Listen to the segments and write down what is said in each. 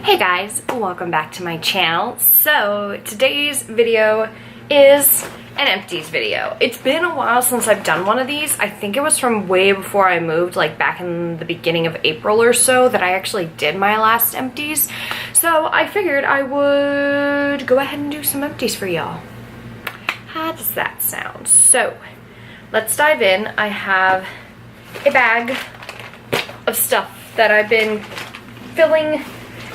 Hey guys, welcome back to my channel. So today's video is an empties video. It's been a while since I've done one of these. I think it was from way before I moved, like back in the beginning of April or so, that I actually did my last empties. So I figured I would go ahead and do some empties for y'all. How does that sound? So let's dive in. I have a bag of stuff that I've been filling,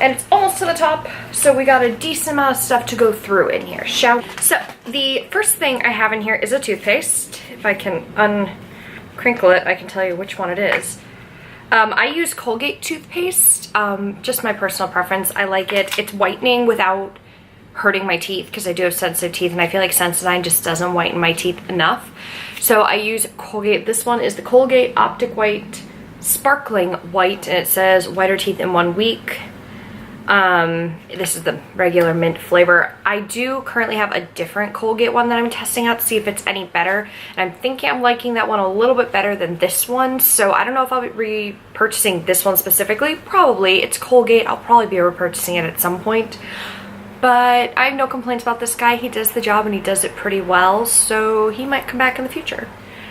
and it's almost to the top, so we got a decent amount of stuff to go through in here, shall we? So the first thing I have in here is a toothpaste. If I can uncrinkle it, I can tell you which one it is. I use Colgate Toothpaste, just my personal preference. I like it. It's whitening without hurting my teeth because I do have sensitive teeth, and I feel like Sensodyne just doesn't whiten my teeth enough. So I use Colgate. This one is the Colgate Optic White Sparkling White, and it says whiter teeth in 1 week. This is the regular mint flavor. I do currently have a different Colgate one that I'm testing out to see if it's any better, and I'm thinking I'm liking that one a little bit better than this one, so I don't know if I'll be repurchasing this one specifically. Probably. It's Colgate. I'll probably be repurchasing it at some point, but I have no complaints about this guy. He does the job and he does it pretty well, so he might come back in the future.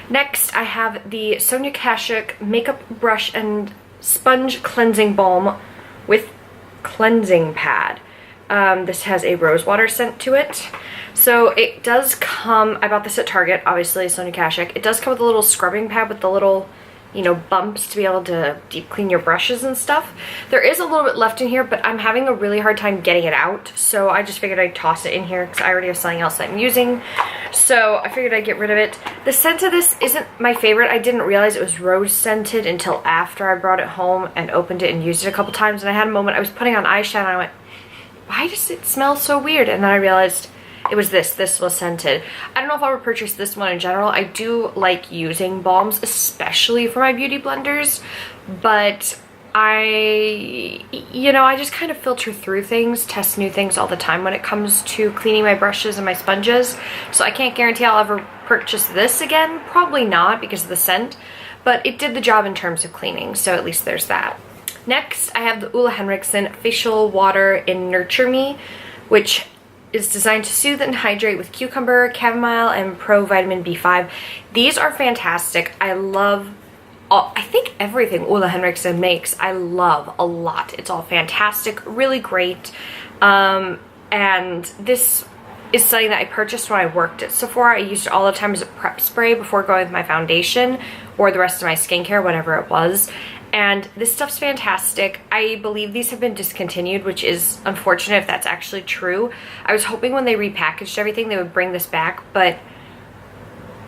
Next, I have the Sonia Kashuk Makeup Brush and Sponge Cleansing Balm with cleansing pad. This has a rose water scent to it. So it does come, I bought this at Target, obviously, Sonia Kashuk. It does come with a little scrubbing pad with the little, you know, bumps to be able to deep clean your brushes and stuff. There is a little bit left in here, but I'm having a really hard time getting it out, so I just figured I'd toss it in here because I already have something else that I'm using. So I figured I'd get rid of it. The scent of this isn't my favorite. I didn't realize it was rose scented until after I brought it home and opened it and used it a couple times, and I had a moment, I was putting on eyeshadow and I went, why does it smell so weird? And then I realized it was this was scented. I don't know if I'll repurchase this one in general. I do like using balms, especially for my beauty blenders, but I just kind of filter through things, test new things all the time when it comes to cleaning my brushes and my sponges. So I can't guarantee I'll ever purchase this again. Probably not because of the scent, but it did the job in terms of cleaning, so at least there's that. Next, I have the Ole Henriksen Facial Water in Nurture Me, which is designed to soothe and hydrate with cucumber, chamomile, and pro vitamin B5. These are fantastic. I love I think everything Ole Henriksen makes, I love a lot. It's all fantastic, really great. And this is something that I purchased when I worked at Sephora. I used it all the time as a prep spray before going with my foundation or the rest of my skincare, whatever it was. And this stuff's fantastic. I believe these have been discontinued, which is unfortunate if that's actually true. I was hoping when they repackaged everything they would bring this back, but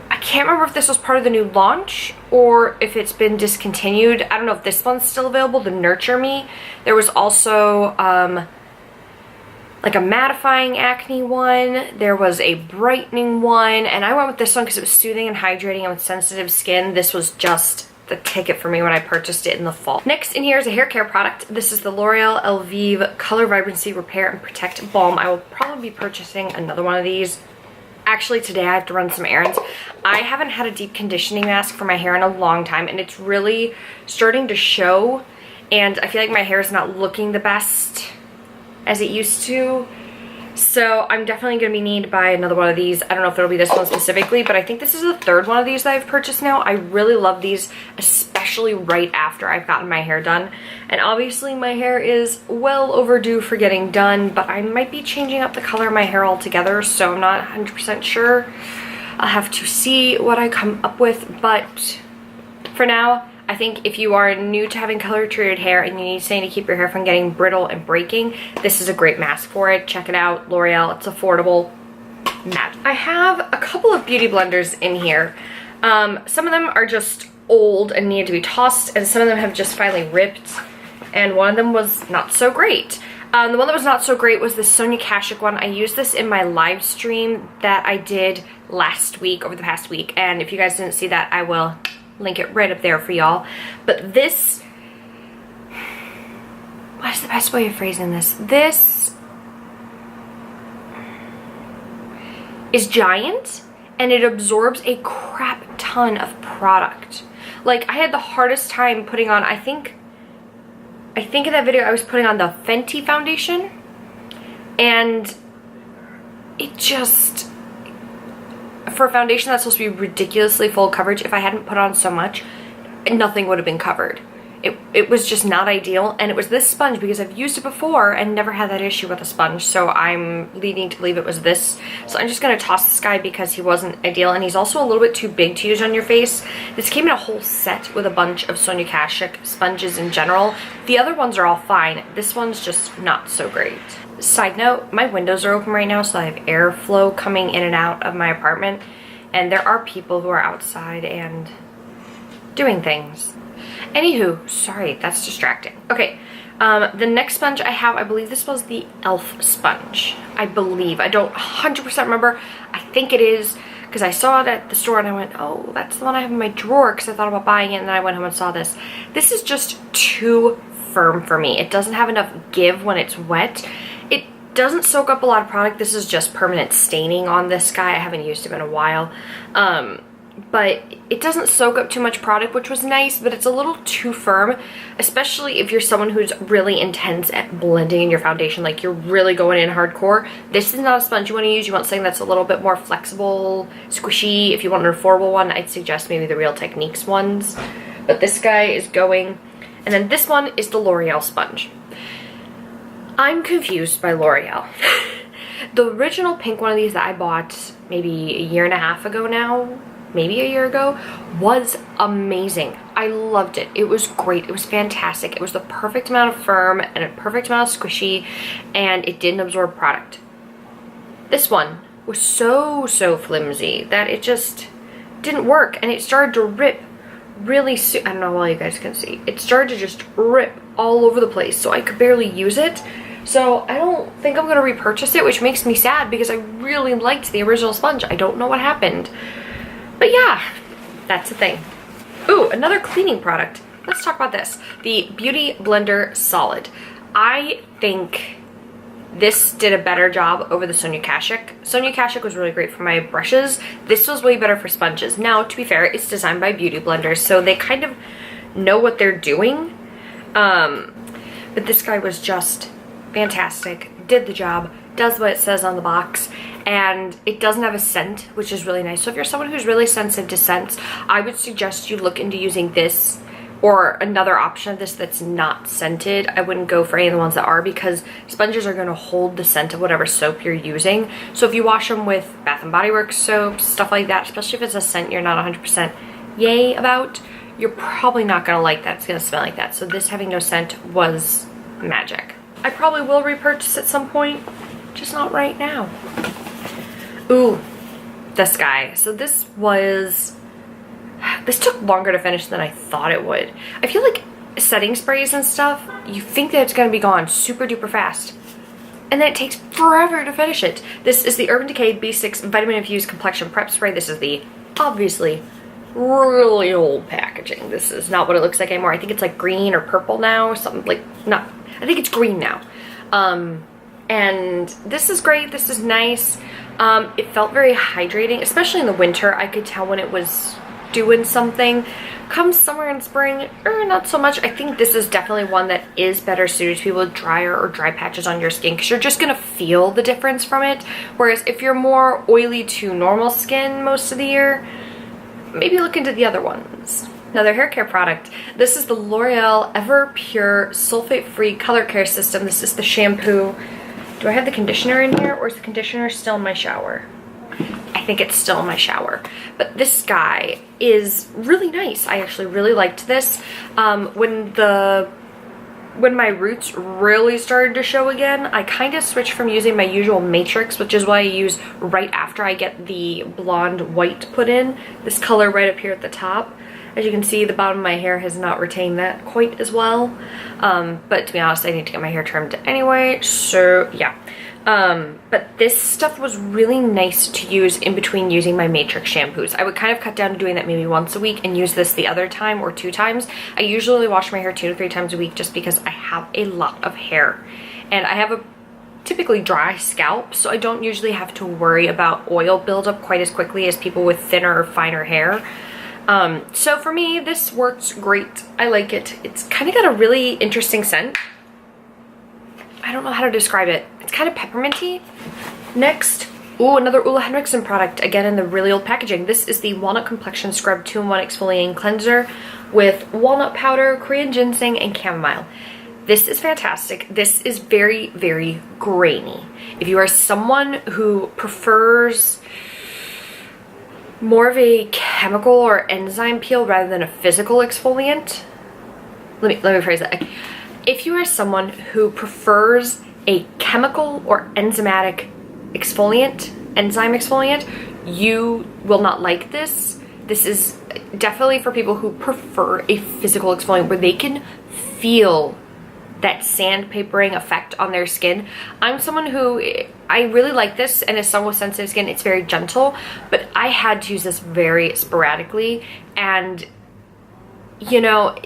I can't remember if this was part of the new launch or if it's been discontinued. I don't know if this one's still available, the Nurture Me. There was also like a mattifying acne one. There was a brightening one, and I went with this one because it was soothing and hydrating and with sensitive skin. This was just the ticket for me when I purchased it in the fall. Next in here is a hair care product. This is the L'Oreal Elvive Color Vibrancy Repair and Protect Balm. I will probably be purchasing another one of these. Actually, today I have to run some errands. I haven't had a deep conditioning mask for my hair in a long time, and it's really starting to show, and I feel like my hair is not looking the best as it used to. So I'm definitely going to be needed to buy another one of these. I don't know if it'll be this one specifically, but I think this is the third one of these that I've purchased now. I really love these, especially right after I've gotten my hair done. And obviously my hair is well overdue for getting done, but I might be changing up the color of my hair altogether, so I'm not 100% sure. I'll have to see what I come up with, but for now, I think if you are new to having color-treated hair and you need something to keep your hair from getting brittle and breaking, this is a great mask for it. Check it out, L'Oreal. It's affordable. I have a couple of beauty blenders in here. Some of them are just old and need to be tossed, and some of them have just finally ripped, and one of them was not so great. The one that was not so great was the Sonia Kashuk one. I used this in my live stream that I did last week, over the past week, and if you guys didn't see that, I will link it right up there for y'all. But this, what is the best way of phrasing this? This is giant and it absorbs a crap ton of product. Like, I had the hardest time putting on, I think I think in that video I was putting on the Fenty foundation, and it just, for a foundation that's supposed to be ridiculously full coverage, if I hadn't put on so much, nothing would have been covered. It was just not ideal, and it was this sponge because I've used it before and never had that issue with a sponge, so I'm leading to believe it was this. So I'm just going to toss this guy because he wasn't ideal, and he's also a little bit too big to use on your face. This came in a whole set with a bunch of Sonia Kashuk sponges in general. The other ones are all fine. This one's just not so great. Side note, my windows are open right now, so I have airflow coming in and out of my apartment, and there are people who are outside and doing things. Anywho, sorry, that's distracting. Okay, the next sponge I have, I believe this was the e.l.f. sponge. I believe. I don't 100% remember. I think it is, because I saw it at the store and I went, oh, that's the one I have in my drawer, because I thought about buying it, and then I went home and saw this. This is just too firm for me. It doesn't have enough give when it's wet. It doesn't soak up a lot of product. This is just permanent staining on this guy. I haven't used him in a while. But it doesn't soak up too much product, which was nice, but it's a little too firm, especially if you're someone who's really intense at blending in your foundation, like you're really going in hardcore. This is not a sponge you want to use. You want something that's a little bit more flexible, squishy. If you want an affordable one, I'd suggest maybe the Real Techniques ones. But this guy is going. And then this one is the Loreal Sponge. I'm confused by Loreal. The original pink one of these that I bought maybe a year and a half ago now, maybe a year ago, was amazing. I loved it. It was great. It was fantastic. It was the perfect amount of firm and a perfect amount of squishy, and it didn't absorb product. This one was so flimsy that it just didn't work, and it started to rip really soon. I don't know how well you guys can see. It started to just rip all over the place, so I could barely use it. So I don't think I'm going to repurchase it, which makes me sad because I really liked the original sponge. I don't know what happened. But yeah, that's the thing. Ooh, another cleaning product. Let's talk about this. The Beauty Blender Solid. I think this did a better job over the Sonia Kashuk. Sonia Kashuk was really great for my brushes. This was way better for sponges. Now, to be fair, it's designed by Beauty Blenders, so they kind of know what they're doing. But this guy was just fantastic. Did the job. Does what it says on the box. And it doesn't have a scent, which is really nice. So if you're someone who's really sensitive to scents, I would suggest you look into using this or another option of this that's not scented. I wouldn't go for any of the ones that are, because sponges are going to hold the scent of whatever soap you're using. So if you wash them with Bath & Body Works soaps, stuff like that, especially if it's a scent you're not 100% yay about, you're probably not going to like that. It's going to smell like that. So this having no scent was magic. I probably will repurchase at some point, just not right now. Ooh, this guy. So this took longer to finish than I thought it would. I feel like setting sprays and stuff, you think that it's going to be gone super duper fast, and then it takes forever to finish it. This is the Urban Decay B6 Vitamin Infused Complexion Prep Spray. This is the, obviously, really old packaging. This is not what it looks like anymore. I think it's like green or purple now, or something like, not, I think it's green now. And this is great. This is nice. It felt very hydrating, especially in the winter. I could tell when it was doing something. Come summer and spring, not so much. I think this is definitely one that is better suited to people with drier or dry patches on your skin, because you're just gonna feel the difference from it. Whereas if you're more oily to normal skin most of the year, maybe look into the other ones. Another hair care product. This is the L'Oreal Ever Pure Sulfate Free Color Care System. This is the shampoo. Do I have the conditioner in here, or is the conditioner still in my shower? I think it's still in my shower. But this guy is really nice. I actually really liked this. When my roots really started to show again, I kind of switched from using my usual matrix, which is what I use right after I get the blonde white put in. This color right up here at the top. As you can see, the bottom of my hair has not retained that quite as well. But to be honest, I need to get my hair trimmed anyway, so yeah. But this stuff was really nice to use in between using my matrix shampoos. I would kind of cut down to doing that maybe once a week and use this the other time or 2 times. I usually wash my hair 2 to 3 times a week just because I have a lot of hair. And I have a typically dry scalp, so I don't usually have to worry about oil buildup quite as quickly as people with thinner or finer hair. So for me, this works great. I like it. It's kind of got a really interesting scent. I don't know how to describe it. It's kind of pepperminty. Next, ooh, another Ole Henriksen product, again in the really old packaging. This is the Walnut Complexion Scrub 2-in-1 Exfoliating Cleanser with walnut powder, Korean ginseng, and chamomile. This is fantastic. This is very, very grainy. If you are someone who prefers more of a chemical or enzyme peel rather than a physical exfoliant, let me phrase that. If you are someone who prefers a chemical or enzymatic exfoliant, enzyme exfoliant, you will not like this. This is definitely for people who prefer a physical exfoliant where they can feel that sandpapering effect on their skin. I'm someone who, I really like this, and as someone with sensitive skin, it's very gentle, but I had to use this very sporadically, and you know,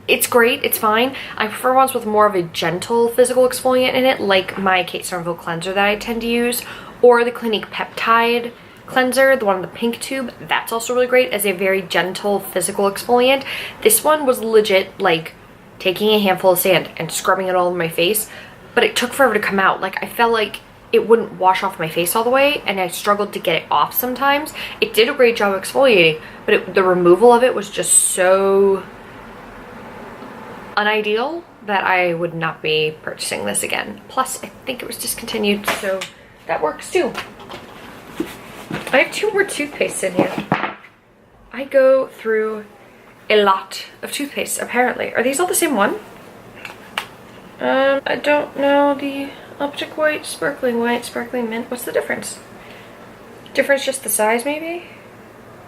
it's great, it's fine. I prefer ones with more of a gentle physical exfoliant in it, like my Kate Somerville cleanser that I tend to use, or the Clinique Peptide cleanser, the one in the pink tube. That's also really great as a very gentle physical exfoliant. This one was legit like taking a handful of sand and scrubbing it all over my face, but it took forever to come out. Like, I felt like it wouldn't wash off my face all the way, and I struggled to get it off sometimes. It did a great job exfoliating, but the removal of it was just so unideal that I would not be purchasing this again. Plus, I think it was discontinued, so that works too. I have 2 more toothpastes in here. I go through a lot of toothpaste, apparently. Are these all the same one? I don't know. The Optic White, Sparkling Mint. What's the difference? Difference just the size, maybe?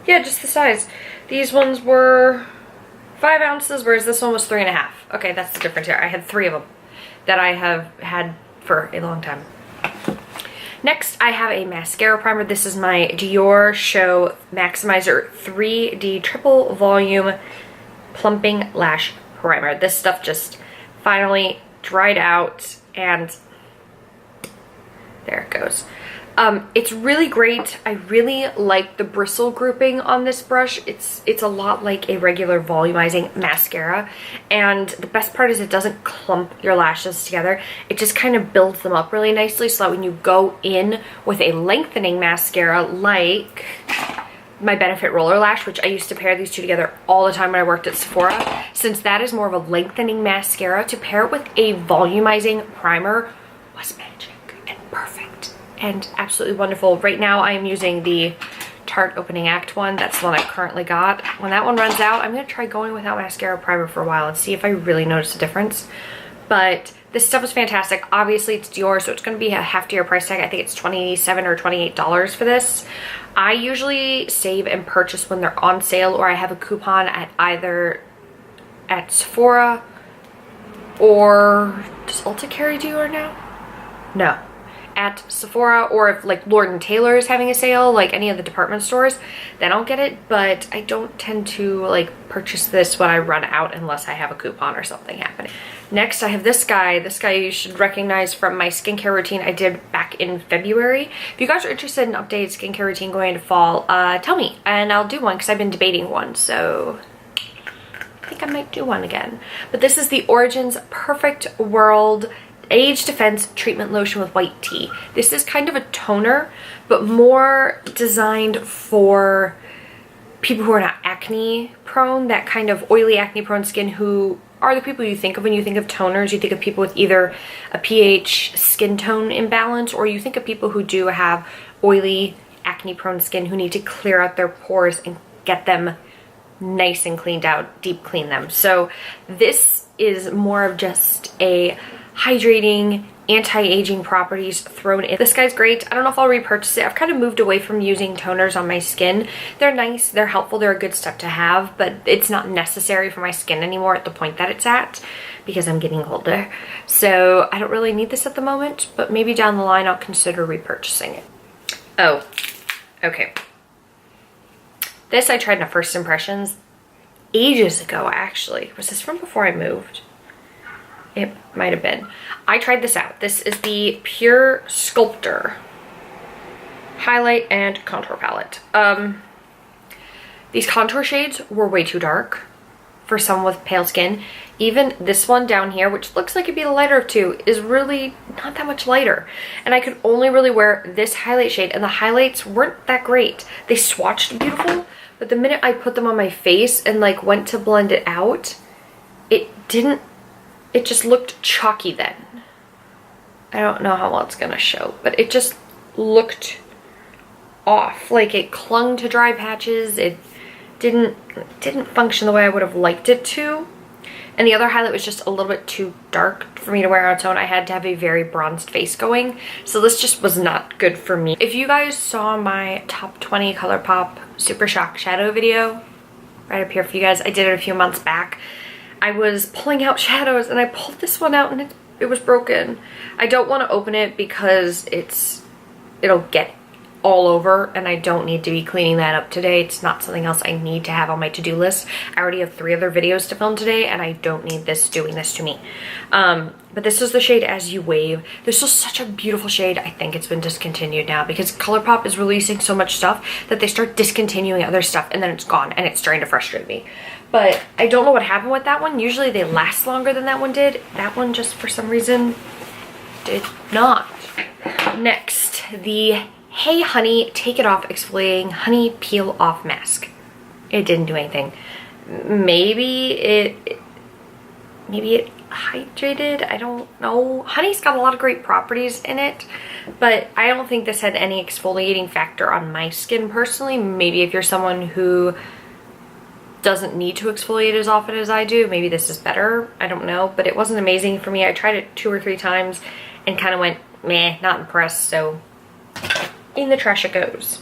Yeah, just the size. These ones were 5 ounces, whereas this one was 3.5. Okay, that's the difference here. I had 3 of them that I have had for a long time. Next, I have a mascara primer. This is my Diorshow Maximizer 3D Triple Volume Plumping Lash Primer. This stuff just finally dried out, and there it goes. It's really great. I really like the bristle grouping on this brush. It's a lot like a regular volumizing mascara, and the best part is it doesn't clump your lashes together. It just kind of builds them up really nicely, so that when you go in with a lengthening mascara like my Benefit Roller Lash, which I used to pair these two together all the time when I worked at Sephora, since that is more of a lengthening mascara, to pair it with a volumizing primer was magic and perfect and absolutely wonderful. Right now I am using the Tarte Opening Act one. That's the one I currently got. When that one runs out, I'm going to try going without mascara primer for a while and see if I really notice a difference. But this stuff is fantastic. Obviously it's Dior, so it's going to be a heftier price tag. I think it's $27 or $28 for this. I usually save and purchase when they're on sale, or I have a coupon at either at Sephora, or does Ulta carry Dior now? No. At Sephora, or if like Lord & Taylor is having a sale, like any of the department stores, then I'll get it. But I don't tend to like purchase this when I run out unless I have a coupon or something happening. Next, I have this guy. This guy you should recognize from my skincare routine I did back in February. If you guys are interested in an updated skincare routine going into fall, tell me and I'll do one, because I've been debating one, so I think I might do one again. But this is the Origins Perfect World Age Defense Treatment Lotion with white tea. This is kind of a toner, but more designed for people who are not acne prone, that kind of oily acne prone skin, who are the people you think of when you think of toners. You think of people with either a pH skin tone imbalance, or you think of people who do have oily acne prone skin who need to clear out their pores and get them nice and cleaned out, deep clean them. So this is more of just a hydrating, anti-aging properties thrown in. This guy's great. I don't know if I'll repurchase it. I've kind of moved away from using toners on my skin. They're nice, they're helpful, they're a good step to have, but it's not necessary for my skin anymore at the point that it's at, because I'm getting older. So I don't really need this at the moment, but maybe down the line I'll consider repurchasing it. Oh, okay. This I tried in a First Impressions ages ago, actually. Was this from before I moved? It might have been. I tried this out. This is the Pure Sculptor Highlight and Contour Palette. These contour shades were way too dark for someone with pale skin. Even this one down here, which looks like it'd be the lighter of two, is really not that much lighter. And I could only really wear this highlight shade, and the highlights weren't that great. They swatched beautiful, but the minute I put them on my face and like went to blend it out, it just looked chalky then. I don't know how well it's gonna show, but it just looked off. Like it clung to dry patches. It didn't function the way I would have liked it to. And the other highlight was just a little bit too dark for me to wear on its own. I had to have a very bronzed face going. So this just was not good for me. If you guys saw my top 20 ColourPop Super Shock Shadow video, right up here for you guys, I did it a few months back. I was pulling out shadows and I pulled this one out and it was broken. I don't want to open it because it'll get all over, and I don't need to be cleaning that up today. It's not something else I need to have on my to-do list. I already have 3 other videos to film today, and I don't need this doing this to me. But this is the shade As You Wave. This is such a beautiful shade. I think it's been discontinued now because ColourPop is releasing so much stuff that they start discontinuing other stuff and then it's gone, and it's starting to frustrate me. But I don't know what happened with that one. Usually they last longer than that one did. That one just for some reason did not. Next, the Hey Honey Take It Off Exfoliating Honey Peel Off Mask. It didn't do anything. Maybe it hydrated. I don't know. Honey's got a lot of great properties in it, but I don't think this had any exfoliating factor on my skin personally. Maybe if you're someone who doesn't need to exfoliate as often as I do, maybe this is better. I don't know, but it wasn't amazing for me. I tried it 2 or 3 times and kind of went, meh, not impressed, so in the trash it goes.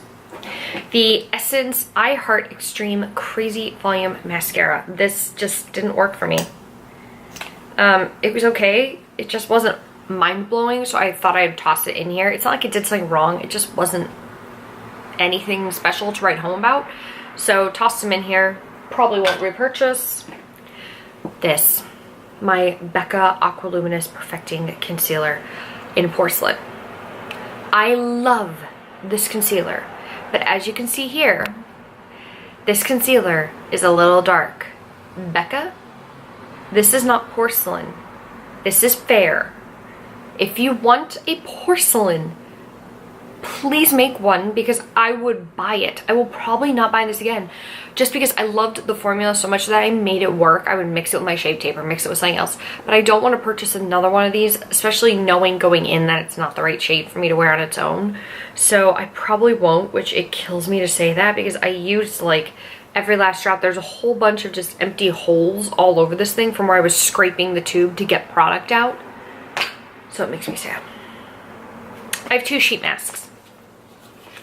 The Essence I Heart Extreme Crazy Volume Mascara. This just didn't work for me. It was okay. It just wasn't mind-blowing, so I thought I'd toss it in here. It's not like it did something wrong. It just wasn't anything special to write home about. So tossed them in here. Probably won't repurchase. This. My Becca Aqua Luminous Perfecting Concealer in Porcelain. I love this concealer, but as you can see here, this concealer is a little dark. Becca, this is not Porcelain. This is fair. If you want a Porcelain, please make one because I would buy it. I will probably not buy this again just because I loved the formula so much that I made it work. I would mix it with my Shave Tape or mix it with something else, but I don't want to purchase another one of these, especially knowing going in that it's not the right shade for me to wear on its own. So I probably won't, which it kills me to say that because I used like every last drop. There's a whole bunch of just empty holes all over this thing from where I was scraping the tube to get product out. So it makes me sad. I have 2 sheet masks.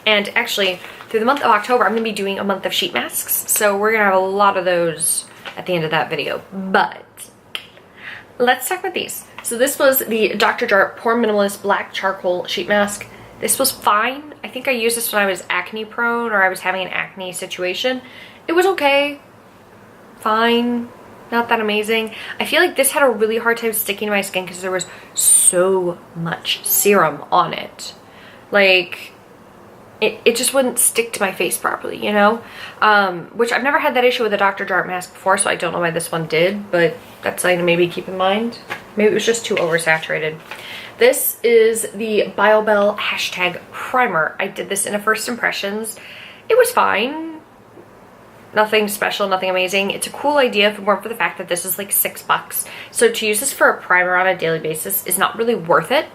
And actually, through the month of October, I'm going to be doing a month of sheet masks. So we're going to have a lot of those at the end of that video. But let's talk about these. So this was the Dr. Jart Pore Minimalist Black Charcoal Sheet Mask. This was fine. I think I used this when I was acne prone or I was having an acne situation. It was okay. Fine. Not that amazing. I feel like this had a really hard time sticking to my skin because there was so much serum on it. Like, it just wouldn't stick to my face properly, you know? Which I've never had that issue with a Dr. Jart mask before, so I don't know why this one did, but that's something to maybe keep in mind. Maybe it was just too oversaturated. This is the BioBell Hashtag Primer. I did this in a first impressions. It was fine. Nothing special, nothing amazing. It's a cool idea if it weren't for the fact that this is like $6. So to use this for a primer on a daily basis is not really worth it.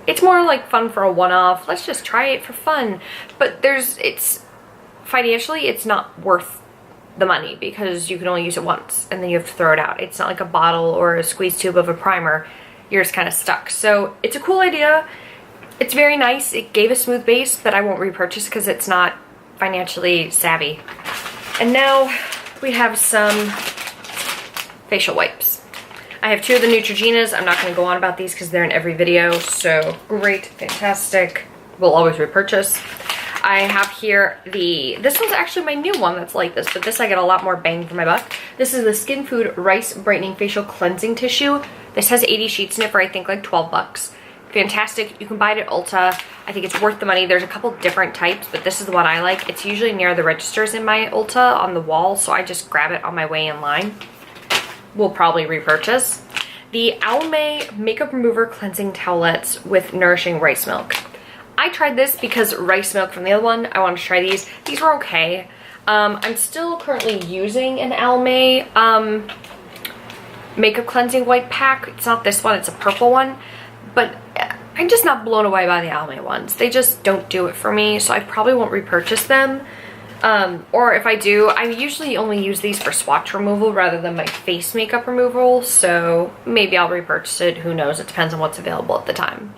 It's more like fun for a one-off. Let's just try it for fun. But it's financially, it's not worth the money because you can only use it once and then you have to throw it out. It's not like a bottle or a squeeze tube of a primer. You're just kind of stuck. So it's a cool idea. It's very nice. It gave a smooth base, but I won't repurchase because it's not financially savvy. And now we have some facial wipes. I have 2 of the Neutrogenas. I'm not going to go on about these because they're in every video. So great, fantastic. We'll always repurchase. I have here this one's actually my new one that's like this, but this I get a lot more bang for my buck. This is the Skin Food Rice Brightening Facial Cleansing Tissue. This has 80 sheets in it for I think like $12. fantastic. You can buy it at Ulta. I think it's worth the money. There's a couple different types, but this is the one I like. It's usually near the registers in my Ulta on the wall, so I just grab it on my way in line. We'll probably repurchase. The Almay Makeup Remover Cleansing Towelettes with Nourishing Rice Milk. I tried this because rice milk from the other one, I wanted to try these. These were okay. I'm still currently using an Almay Makeup Cleansing White Pack. It's not this one, it's a purple one. But I'm just not blown away by the Almay ones. They just don't do it for me, so I probably won't repurchase them. Or if I do, I usually only use these for swatch removal rather than my face makeup removal, so maybe I'll repurchase it. Who knows? It depends on what's available at the time.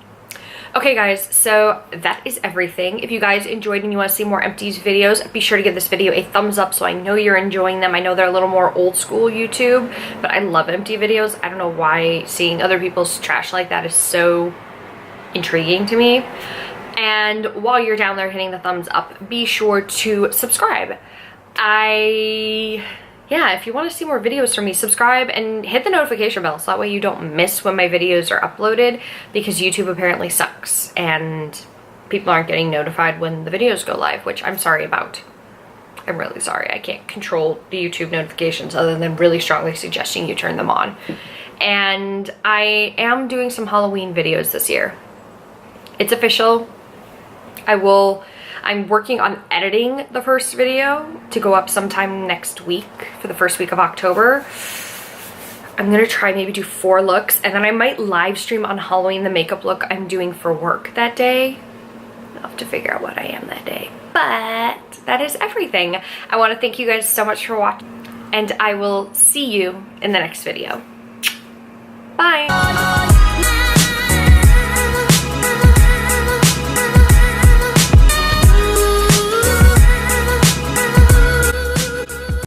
Okay guys, so that is everything. If you guys enjoyed and you want to see more Empties videos, be sure to give this video a thumbs up so I know you're enjoying them. I know they're a little more old school YouTube, but I love empty videos. I don't know why seeing other people's trash like that is so intriguing to me. And while you're down there hitting the thumbs up, be sure to subscribe. Yeah, if you want to see more videos from me, subscribe and hit the notification bell so that way you don't miss when my videos are uploaded, because YouTube apparently sucks and people aren't getting notified when the videos go live, which I'm sorry about. I'm really sorry. I can't control the YouTube notifications other than really strongly suggesting you turn them on. And I am doing some Halloween videos this year. It's official. I'm working on editing the first video to go up sometime next week for the first week of October. I'm gonna try maybe do 4 looks, and then I might live stream on Halloween the makeup look I'm doing for work that day. I'll have to figure out what I am that day. But that is everything. I want to thank you guys so much for watching, and I will see you in the next video. Bye!